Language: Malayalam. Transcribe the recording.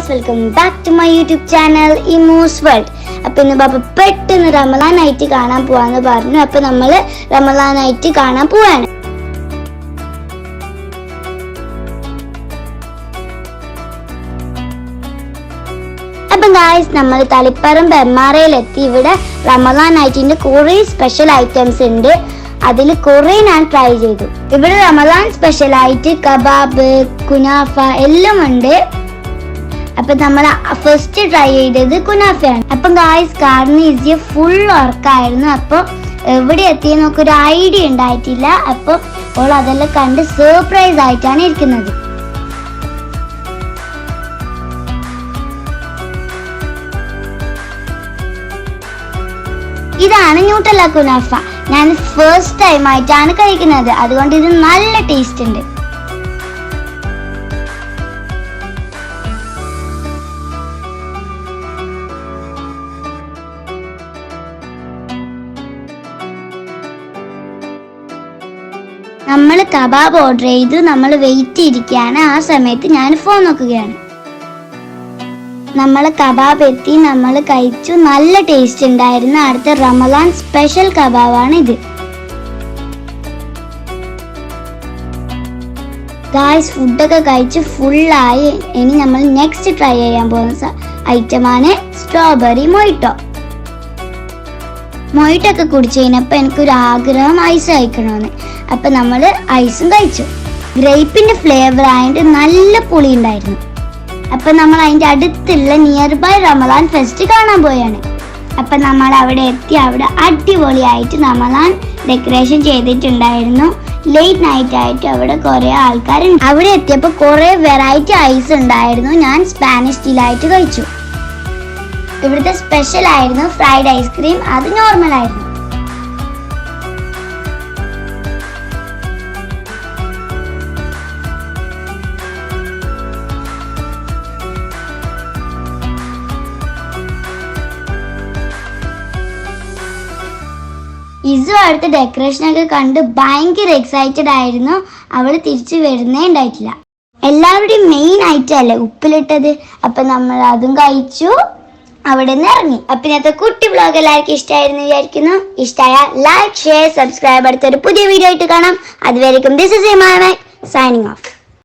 Guys, welcome back to my YouTube channel Emos World. അപ്പൊ ഇന്ന് പാപ്പ പെട്ടെന്ന് റമളാൻ നൈറ്റ് കാണാൻ പോവാന്ന് പറഞ്ഞു. അപ്പൊ നമ്മള് റമളാൻ നൈറ്റ് കാണാൻ പോവാണ്. അപ്പൊ ഗൈസ്, നമ്മൾ തളിപ്പറമ്പ് MRAയിലെത്തി. ഇവിടെ റമളാൻ നൈറ്റിന്റെ കുറെ സ്പെഷ്യൽ ഐറ്റംസ് ഉണ്ട്. അതിൽ കുറെ ഞാൻ ട്രൈ ചെയ്തു. ഇവിടെ റമളാൻ സ്പെഷ്യൽ ആയിട്ട് കബാബ്, കുനാഫ എല്ലാം ഉണ്ട്. അപ്പൊ നമ്മൾ ഫസ്റ്റ് ട്രൈ ചെയ്തത് കുനാഫയാണ്. അപ്പൊ ഗായ്സ്, കാറിന് ഈസിയ ഫുൾ വർക്കായിരുന്നു. അപ്പൊ എവിടെ എത്തിയെന്ന് നമുക്ക് ഒരു ഐഡിയ ഉണ്ടായിട്ടില്ല. അപ്പൊ ഓൾ അതെല്ലാം കണ്ട് സർപ്രൈസ് ആയിട്ടാണ് ഇരിക്കുന്നത്. ഇതാണ് ന്യൂട്ടല്ല കുനാഫ. ഞാൻ ഫസ്റ്റ് ടൈം ആയിട്ടാണ് കഴിക്കുന്നത്, അതുകൊണ്ട് ഇത് നല്ല ടേസ്റ്റ് ഉണ്ട്. നമ്മൾ കബാബ് ഓർഡർ ചെയ്തു. നമ്മൾ വെയിറ്റ് ചെയ്തിരിക്കുകയാണ്. ആ സമയത്ത് ഞാൻ ഫോൺ നോക്കുകയാണ്. നമ്മൾ കബാബ് എത്തി, നമ്മൾ കഴിച്ചു. നല്ല ടേസ്റ്റ് ഉണ്ടായിരുന്നു. അടുത്ത റമളാൻ സ്പെഷ്യൽ കബാബാണ് ഇത്. ഗായ്സ്, ഫുഡൊക്കെ കഴിച്ച് ഫുള്ളായി. ഇനി നമ്മൾ നെക്സ്റ്റ് ട്രൈ ചെയ്യാൻ പോകുന്ന ഐറ്റമാണ് സ്ട്രോബെറി മൊയ്റ്റോ. മൊയ്റ്റോ ഒക്കെ കുടിച്ചു കഴിഞ്ഞപ്പോൾ എനിക്കൊരു ആഗ്രഹം ഐസ് കഴിക്കണമെന്ന്. അപ്പൊ നമ്മൾ ഐസും കഴിച്ചു. ഗ്രേപ്പിന്റെ ഫ്ലേവർ ആയിട്ട് നല്ല പുളി ഉണ്ടായിരുന്നു. അപ്പൊ നമ്മൾ അതിന്റെ അടുത്തുള്ള നിയർ ബൈ റമളാൻ ഫെസ്റ്റ് കാണാൻ പോയാണ്. അപ്പൊ നമ്മൾ അവിടെ എത്തി. അവിടെ അടിപൊളിയായിട്ട് റമളാൻ ഡെക്കറേഷൻ ചെയ്തിട്ടുണ്ടായിരുന്നു. ലേറ്റ് നൈറ്റ് ആയിട്ട് അവിടെ കുറെ ആൾക്കാരുണ്ട്. അവിടെ എത്തിയപ്പോൾ കുറെ വെറൈറ്റി ഐസ് ഉണ്ടായിരുന്നു. ഞാൻ സ്പാനിഷ് സ്റ്റീലായിട്ട് കഴിച്ചു. ഇവിടുത്തെ സ്പെഷ്യൽ ആയിരുന്നു ഫ്രൈഡ് ഐസ്ക്രീം. അത് നോർമൽ ആയിരുന്നു. ഇസു അടുത്ത ഡെക്കറേഷനൊക്കെ കണ്ട് ഭയങ്കര എക്സൈറ്റഡ് ആയിരുന്നു. അവള് തിരിച്ചു വരുന്നേ ഉണ്ടായിട്ടില്ല. എല്ലാവരുടെയും മെയിൻ ഐറ്റം അല്ലേ ഉപ്പിലിട്ടത്. അപ്പൊ നമ്മൾ അതും കഴിച്ചു, അവിടെ നിന്ന് ഇറങ്ങി. അപ്പൊ ഇന്നത്തെ കുട്ടി വ്ലോഗ് എല്ലാവർക്കും ഇഷ്ടമായിരുന്നു വിചാരിക്കുന്നു. ഇഷ്ടമായ ലൈക്ക്, ഷെയർ, സബ്സ്ക്രൈബ്. അടുത്തൊരു പുതിയ വീഡിയോ ആയിട്ട് കാണാം. അതുവരെയും this is Iman signing off.